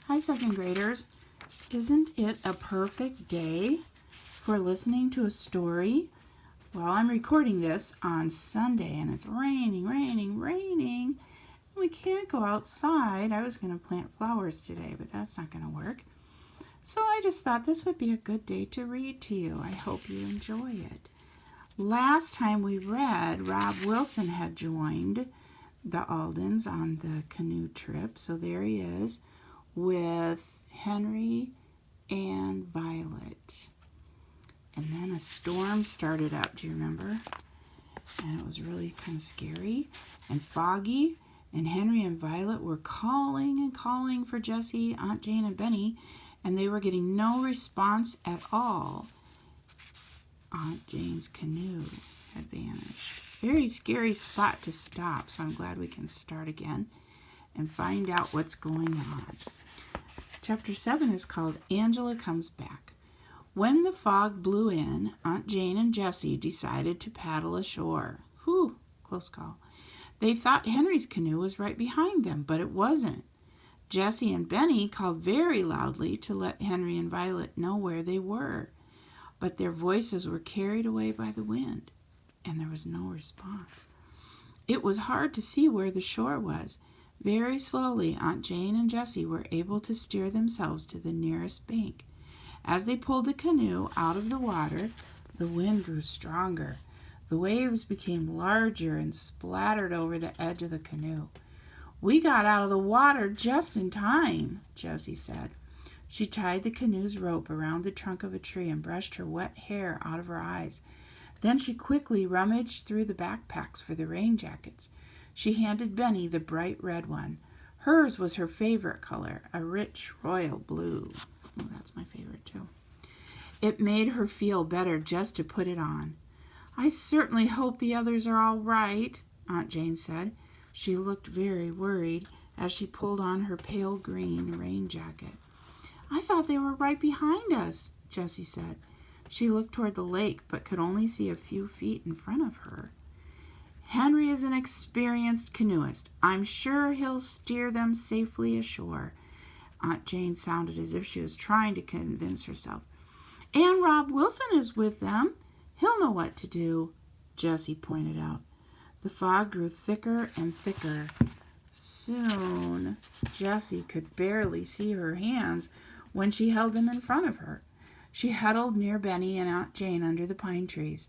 Hi, second graders. Isn't it a perfect day for listening to a story? Well, I'm recording this on Sunday and it's raining. We can't go outside. I was going to plant flowers today, but that's not going to work. So I just thought this would be a good day to read to you. I hope you enjoy it. Last time we read, Rob Wilson had joined the Aldens on the canoe trip. So there he is with Henry and Violet. And then a storm started up, do you remember? And it was really kind of scary and foggy. And Henry and Violet were calling and calling for Jessie, Aunt Jane, and Benny, and they were getting no response at all. Aunt Jane's canoe had vanished. Very scary spot to stop, so I'm glad we can start again and find out what's going on. Chapter 7 is called Angela Comes Back. When the fog blew in, Aunt Jane and Jessie decided to paddle ashore. Whew, close call. They thought Henry's canoe was right behind them, but it wasn't. Jessie and Benny called very loudly to let Henry and Violet know where they were, but their voices were carried away by the wind, and there was no response. It was hard to see where the shore was. Very slowly, Aunt Jane and Jessie were able to steer themselves to the nearest bank. As they pulled the canoe out of the water, the wind grew stronger. The waves became larger and splattered over the edge of the canoe. "We got out of the water just in time," Jessie said. She tied the canoe's rope around the trunk of a tree and brushed her wet hair out of her eyes. Then she quickly rummaged through the backpacks for the rain jackets. She handed Benny the bright red one. Hers was her favorite color, a rich royal blue. Oh, that's my favorite too. It made her feel better just to put it on. "I certainly hope the others are all right," Aunt Jane said. She looked very worried as she pulled on her pale green rain jacket. "I thought they were right behind us," Jessie said. She looked toward the lake but could only see a few feet in front of her. "Henry is an experienced canoeist. I'm sure he'll steer them safely ashore." Aunt Jane sounded as if she was trying to convince herself. "And Rob Wilson is with them. He'll know what to do," Jessie pointed out. The fog grew thicker and thicker. Soon, Jessie could barely see her hands when she held them in front of her. She huddled near Benny and Aunt Jane under the pine trees.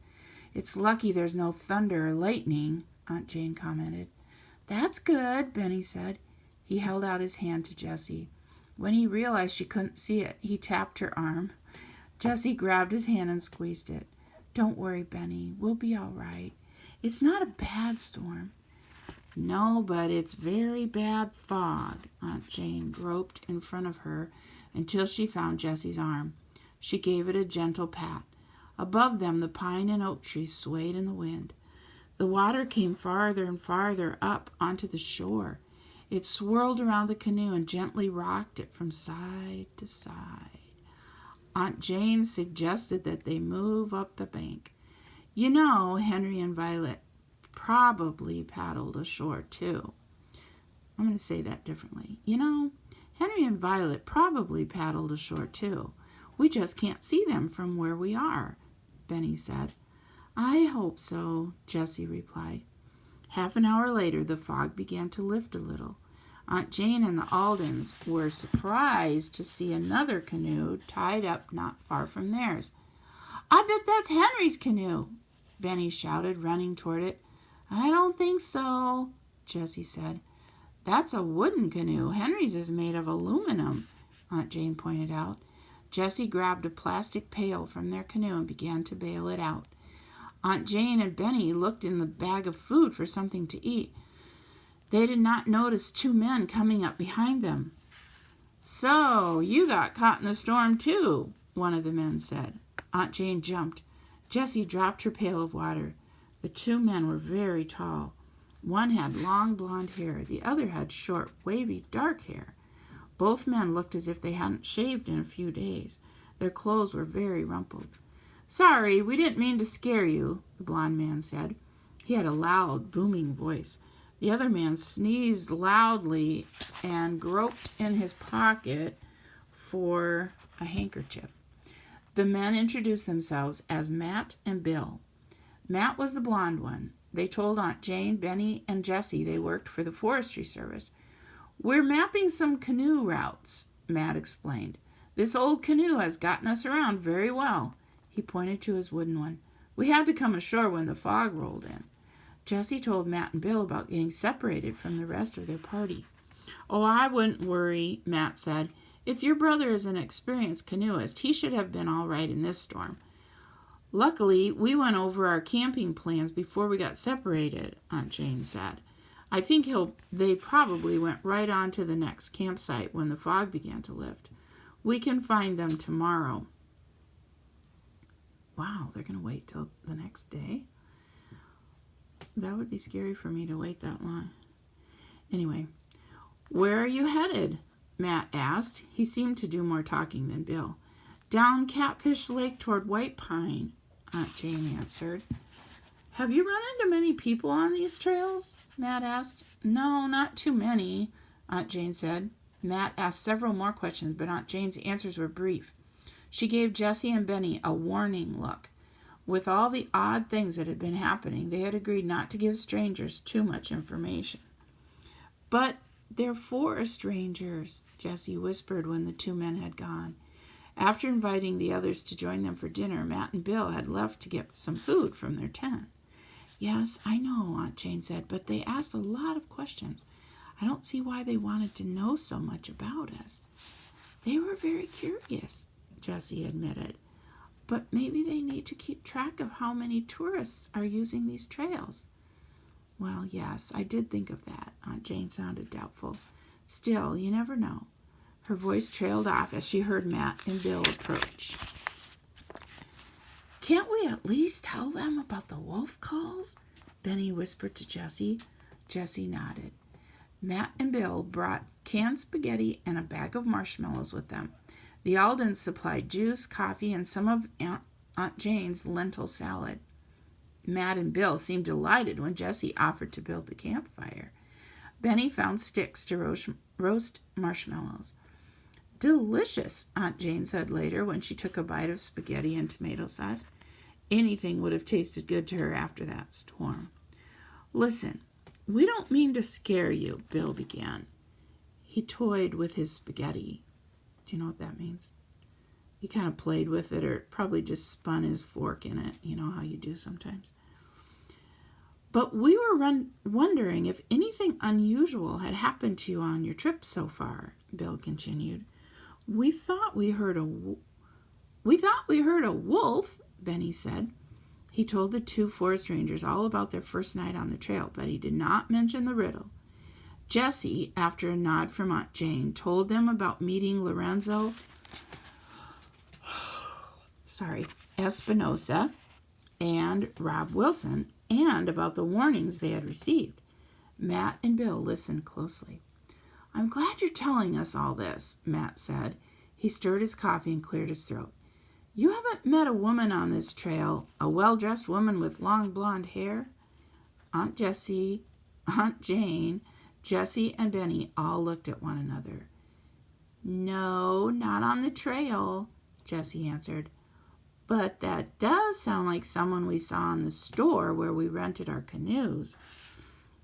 "It's lucky there's no thunder or lightning," Aunt Jane commented. "That's good," Benny said. He held out his hand to Jessie. When he realized she couldn't see it, he tapped her arm. Jessie grabbed his hand and squeezed it. "Don't worry, Benny. We'll be all right. It's not a bad storm." "No, but it's very bad fog." Aunt Jane groped in front of her until she found Jessie's arm. She gave it a gentle pat. Above them, the pine and oak trees swayed in the wind. The water came farther and farther up onto the shore. It swirled around the canoe and gently rocked it from side to side. Aunt Jane suggested that they move up the bank. "You know, Henry and Violet probably paddled ashore too." I'm going to say that differently. "You know, Henry and Violet probably paddled ashore too. We just can't see them from where we are," Benny said. "I hope so," Jessie replied. Half an hour later, the fog began to lift a little. Aunt Jane and the Aldens were surprised to see another canoe tied up not far from theirs. "I bet that's Henry's canoe," Benny shouted, running toward it. "I don't think so," Jessie said. "That's a wooden canoe. Henry's is made of aluminum," Aunt Jane pointed out. Jessie grabbed a plastic pail from their canoe and began to bail it out. Aunt Jane and Benny looked in the bag of food for something to eat. They did not notice two men coming up behind them. "So, you got caught in the storm too," one of the men said. Aunt Jane jumped. Jessie dropped her pail of water. The two men were very tall. One had long blonde hair. The other had short, wavy, dark hair. Both men looked as if they hadn't shaved in a few days. Their clothes were very rumpled. "Sorry, we didn't mean to scare you," the blonde man said. He had a loud, booming voice. The other man sneezed loudly and groped in his pocket for a handkerchief. The men introduced themselves as Matt and Bill. Matt was the blonde one. They told Aunt Jane, Benny, and Jessie they worked for the Forestry Service. "We're mapping some canoe routes," Matt explained. "This old canoe has gotten us around very well." He pointed to his wooden one. "We had to come ashore when the fog rolled in." Jessie told Matt and Bill about getting separated from the rest of their party. "Oh, I wouldn't worry," Matt said. "If your brother is an experienced canoeist, he should have been all right in this storm. Luckily, we went over our camping plans before we got separated," Aunt Jane said. "I think they probably went right on to the next campsite when the fog began to lift. We can find them tomorrow." Wow, they're going to wait till the next day? That would be scary for me to wait that long. Anyway, "Where are you headed?" Matt asked. He seemed to do more talking than Bill. "Down Catfish Lake toward White Pine," Aunt Jane answered. "Have you run into many people on these trails?" Matt asked. "No, not too many," Aunt Jane said. Matt asked several more questions, but Aunt Jane's answers were brief. She gave Jessie and Benny a warning look. With all the odd things that had been happening, they had agreed not to give strangers too much information. "But they're forest rangers," Jessie whispered when the two men had gone. After inviting the others to join them for dinner, Matt and Bill had left to get some food from their tent. "Yes, I know," Aunt Jane said, "but they asked a lot of questions. I don't see why they wanted to know so much about us." "They were very curious," Jessie admitted. "But maybe they need to keep track of how many tourists are using these trails." "Well, yes, I did think of that." Aunt Jane sounded doubtful. "Still, you never know." Her voice trailed off as she heard Matt and Bill approach. "Can't we at least tell them about the wolf calls?" Benny whispered to Jessie. Jessie nodded. Matt and Bill brought canned spaghetti and a bag of marshmallows with them. The Aldens supplied juice, coffee, and some of Aunt Jane's lentil salad. Matt and Bill seemed delighted when Jessie offered to build the campfire. Benny found sticks to roast marshmallows. "Delicious," Aunt Jane said later when she took a bite of spaghetti and tomato sauce. Anything would have tasted good to her after that storm. "Listen, we don't mean to scare you," Bill began. He toyed with his spaghetti. Do you know what that means? He kind of played with it, or probably just spun his fork in it. You know how you do sometimes. "But we were wondering if anything unusual had happened to you on your trip so far," Bill continued. We thought we heard a wolf," Benny said. He told the two forest rangers all about their first night on the trail, but he did not mention the riddle. Jessie, after a nod from Aunt Jane, told them about meeting Lorenzo Espinosa and Rob Wilson, and about the warnings they had received. Matt and Bill listened closely. "I'm glad you're telling us all this," Matt said. He stirred his coffee and cleared his throat. "You haven't met a woman on this trail, a well-dressed woman with long blonde hair?" Aunt Jane, Jessie, and Benny all looked at one another. "No, not on the trail," Jessie answered. "But that does sound like someone we saw in the store where we rented our canoes."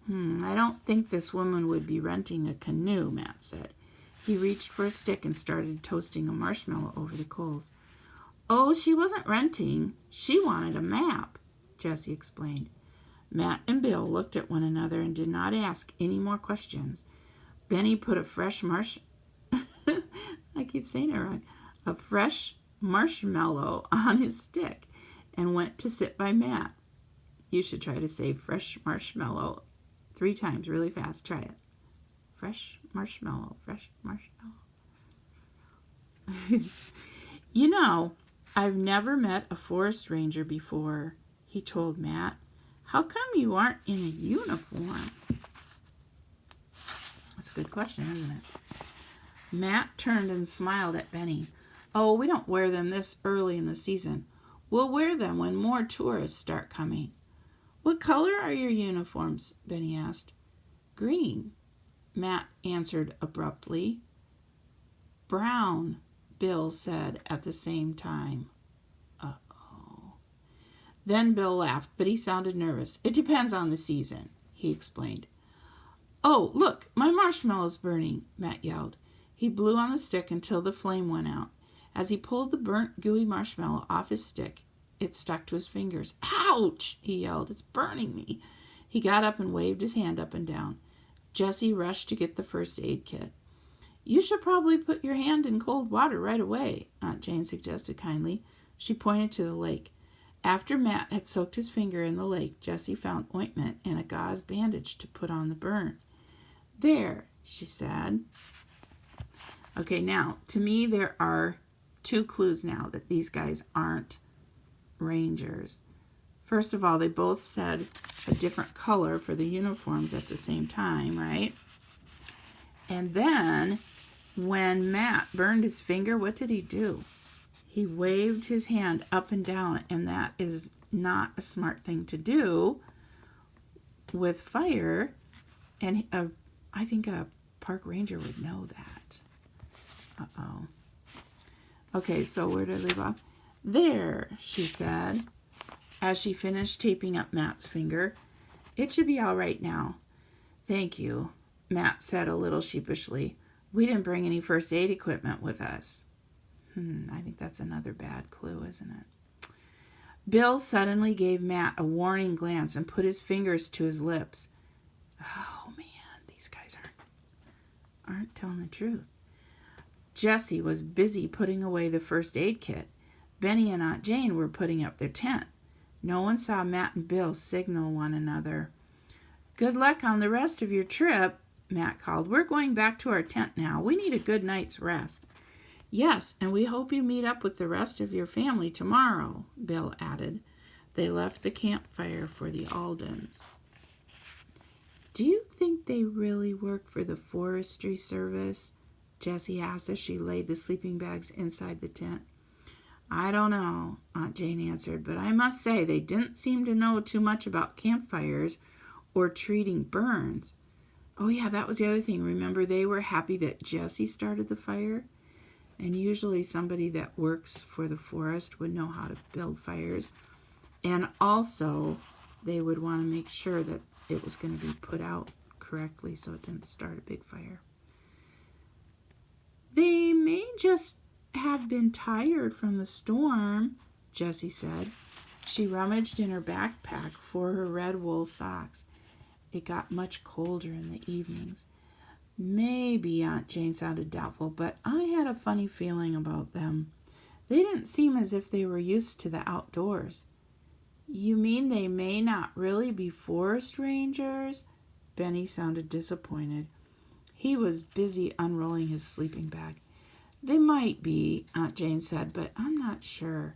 I don't think this woman would be renting a canoe," Matt said. He reached for a stick and started toasting a marshmallow over the coals. "Oh, she wasn't renting. She wanted a map," Jessie explained. Matt and Bill looked at one another and did not ask any more questions. Benny put a fresh marshmallow on his stick and went to sit by Matt. You should try to say fresh marshmallow 3 times really fast. Try it. Fresh marshmallow, fresh marshmallow. "You know, I've never met a forest ranger before," he told Matt. "How come you aren't in a uniform?" That's a good question, isn't it? Matt turned and smiled at Benny. "Oh, we don't wear them this early in the season. We'll wear them when more tourists start coming." "What color are your uniforms?" Benny asked. Green, Matt answered abruptly. Brown, Bill said at the same time. Uh-oh. Then Bill laughed, but he sounded nervous. It depends on the season, he explained. Oh, look, my marshmallow's burning, Matt yelled. He blew on the stick until the flame went out. As he pulled the burnt, gooey marshmallow off his stick, it stuck to his fingers. Ouch, he yelled. It's burning me. He got up and waved his hand up and down. Jessie rushed to get the first aid kit. You should probably put your hand in cold water right away, Aunt Jane suggested kindly. She pointed to the lake. After Matt had soaked his finger in the lake, Jessie found ointment and a gauze bandage to put on the burn. There, she said. Okay, now, to me, there are 2 clues now that these guys aren't rangers. First of all, they both said a different color for the uniforms at the same time, right? And then, when Matt burned his finger, what did he do? He waved his hand up and down, and that is not a smart thing to do with fire. And I think a park ranger would know that. Uh-oh. Okay, so where did I leave off? There, she said, as she finished taping up Matt's finger. It should be all right now. Thank you, Matt said a little sheepishly. We didn't bring any first aid equipment with us. I think that's another bad clue, isn't it? Bill suddenly gave Matt a warning glance and put his fingers to his lips. Oh, man, these guys aren't telling the truth. Jessie was busy putting away the first aid kit. Benny and Aunt Jane were putting up their tent. No one saw Matt and Bill signal one another. Good luck on the rest of your trip, Matt called. We're going back to our tent now. We need a good night's rest. Yes, and we hope you meet up with the rest of your family tomorrow, Bill added. They left the campfire for the Aldens. Do you think they really work for the Forestry Service? Jessie asked as she laid the sleeping bags inside the tent. I don't know, Aunt Jane answered, but I must say they didn't seem to know too much about campfires or treating burns. Oh yeah, that was the other thing. Remember, they were happy that Jessie started the fire? And usually somebody that works for the forest would know how to build fires. And also, they would want to make sure that it was going to be put out correctly so it didn't start a big fire. They may just have been tired from the storm, Jessie said. She rummaged in her backpack for her red wool socks. It got much colder in the evenings. Maybe, Aunt Jane sounded doubtful, but I had a funny feeling about them. They didn't seem as if they were used to the outdoors. You mean they may not really be forest rangers? Benny sounded disappointed. He was busy unrolling his sleeping bag. They might be, Aunt Jane said, but I'm not sure.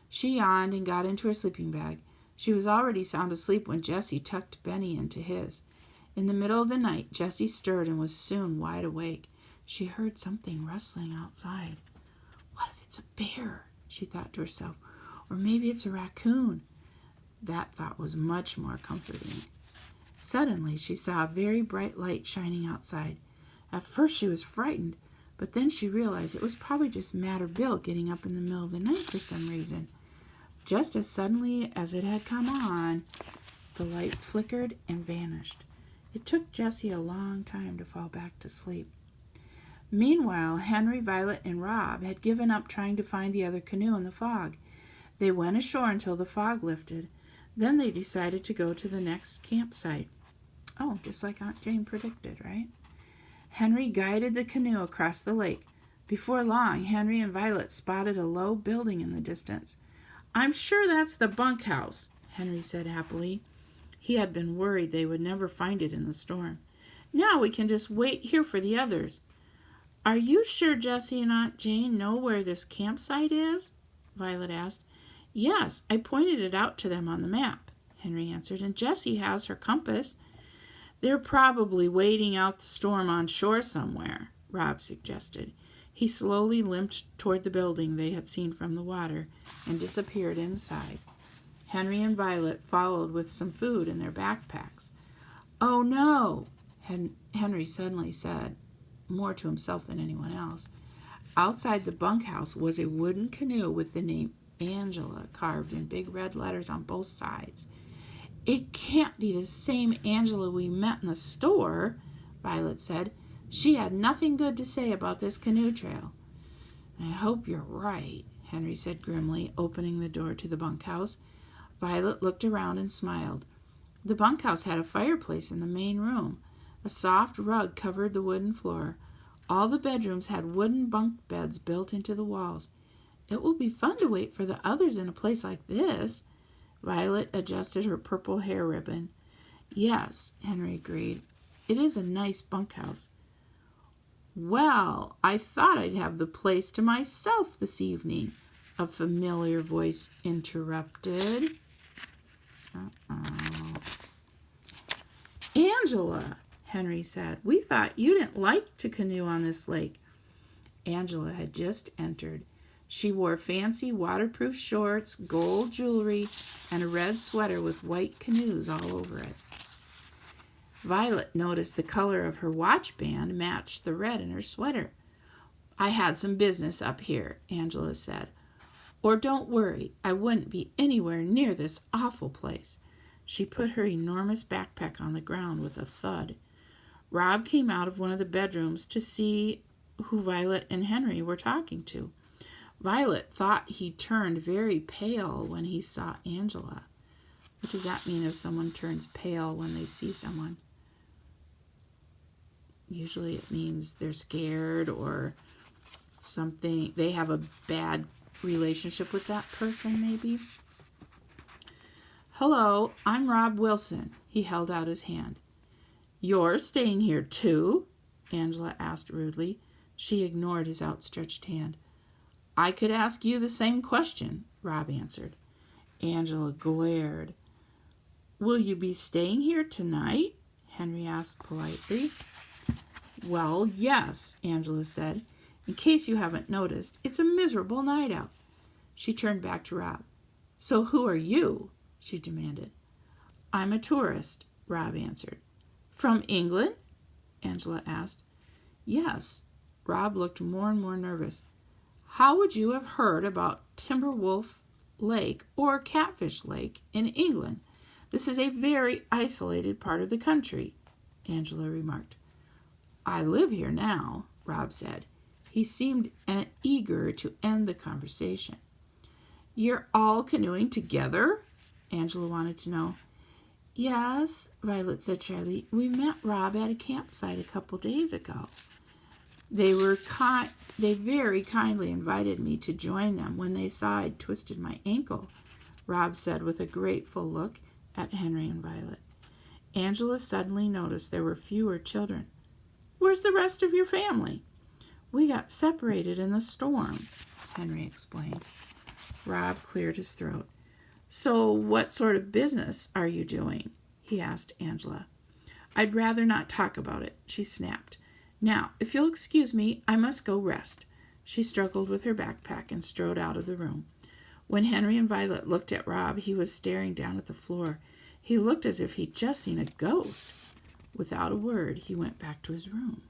She yawned and got into her sleeping bag. She was already sound asleep when Jessie tucked Benny into his. In the middle of the night, Jessie stirred and was soon wide awake. She heard something rustling outside. What if it's a bear? She thought to herself. Or maybe it's a raccoon. That thought was much more comforting. Suddenly, she saw a very bright light shining outside. At first, she was frightened, but then she realized it was probably just Matt or Bill getting up in the middle of the night for some reason. Just as suddenly as it had come on, the light flickered and vanished. It took Jessie a long time to fall back to sleep. Meanwhile, Henry, Violet, and Rob had given up trying to find the other canoe in the fog. They went ashore until the fog lifted. Then they decided to go to the next campsite. Oh, just like Aunt Jane predicted, right? Henry guided the canoe across the lake. Before long, Henry and Violet spotted a low building in the distance. I'm sure that's the bunkhouse, Henry said happily. He had been worried they would never find it in the storm. Now we can just wait here for the others. Are you sure Jessie and Aunt Jane know where this campsite is? Violet asked. Yes, I pointed it out to them on the map, Henry answered, and Jessie has her compass. They're probably waiting out the storm on shore somewhere, Rob suggested. He slowly limped toward the building they had seen from the water and disappeared inside. Henry and Violet followed with some food in their backpacks. Oh no, Henry suddenly said, more to himself than anyone else. Outside the bunkhouse was a wooden canoe with the name Angela carved in big red letters on both sides. "It can't be the same Angela we met in the store," Violet said. "She had nothing good to say about this canoe trail." "I hope you're right," Henry said grimly, opening the door to the bunkhouse. Violet looked around and smiled. The bunkhouse had a fireplace in the main room. A soft rug covered the wooden floor. All the bedrooms had wooden bunk beds built into the walls. "It will be fun to wait for the others in a place like this." Violet adjusted her purple hair ribbon. "Yes," Henry agreed. "It is a nice bunkhouse." "Well, I thought I'd have the place to myself this evening," a familiar voice interrupted. "Angela," Henry said, "we thought you didn't like to canoe on this lake." Angela had just entered. She wore fancy waterproof shorts, gold jewelry, and a red sweater with white canoes all over it. Violet noticed the color of her watch band matched the red in her sweater. "I had some business up here," Angela said. "Or don't worry, I wouldn't be anywhere near this awful place." She put her enormous backpack on the ground with a thud. Rob came out of one of the bedrooms to see who Violet and Henry were talking to. Violet thought he turned very pale when he saw Angela. What does that mean if someone turns pale when they see someone? Usually it means they're scared or something. They have a bad relationship with that person, maybe. "Hello, I'm Rob Wilson." He held out his hand. "You're staying here too?" Angela asked rudely. She ignored his outstretched hand. "I could ask you the same question," Rob answered. Angela glared. "Will you be staying here tonight?" Henry asked politely. "Well, yes," Angela said. "In case you haven't noticed, it's a miserable night out." She turned back to Rob. "So who are you?" she demanded. "I'm a tourist," Rob answered. "From England?" Angela asked. "Yes." Rob looked more and more nervous. "How would you have heard about Timberwolf Lake or Catfish Lake in England? This is a very isolated part of the country," Angela remarked. "I live here now," Rob said. He seemed eager to end the conversation. "You're all canoeing together?" Angela wanted to know. "Yes," Violet said shyly. "We met Rob at a campsite a couple days ago. They very kindly invited me to join them when they saw I'd twisted my ankle," Rob said with a grateful look at Henry and Violet. Angela suddenly noticed there were fewer children. "Where's the rest of your family?" "We got separated in the storm," Henry explained. Rob cleared his throat. "So what sort of business are you doing?" he asked Angela. "I'd rather not talk about it," she snapped. "Now, if you'll excuse me, I must go rest." She struggled with her backpack and strode out of the room. When Henry and Violet looked at Rob, he was staring down at the floor. He looked as if he'd just seen a ghost. Without a word, he went back to his room.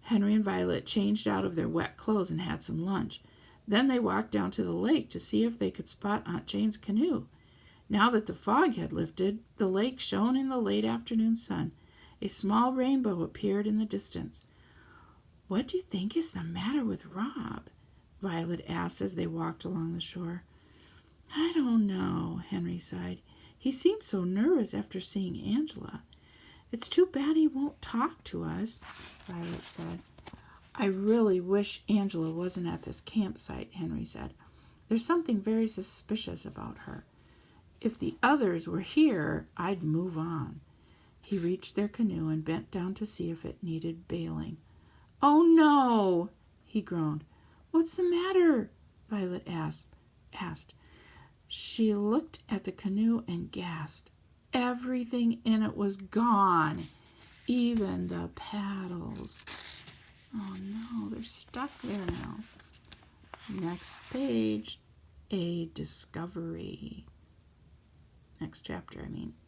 Henry and Violet changed out of their wet clothes and had some lunch. Then they walked down to the lake to see if they could spot Aunt Jane's canoe. Now that the fog had lifted, the lake shone in the late afternoon sun. A small rainbow appeared in the distance. "What do you think is the matter with Rob?" Violet asked as they walked along the shore. "I don't know," Henry sighed. "He seems so nervous after seeing Angela." "It's too bad he won't talk to us," Violet said. "I really wish Angela wasn't at this campsite," Henry said. "There's something very suspicious about her. If the others were here, I'd move on." He reached their canoe and bent down to see if it needed bailing. "Oh, no!" he groaned. "What's the matter?" Violet asked. She looked at the canoe and gasped. Everything in it was gone, even the paddles. Oh no, they're stuck there now. Next page, a discovery. Next chapter,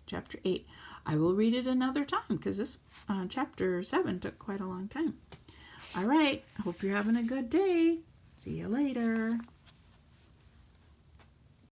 chapter 8. I will read it another time because this chapter 7 took quite a long time. All right. Hope you're having a good day. See you later.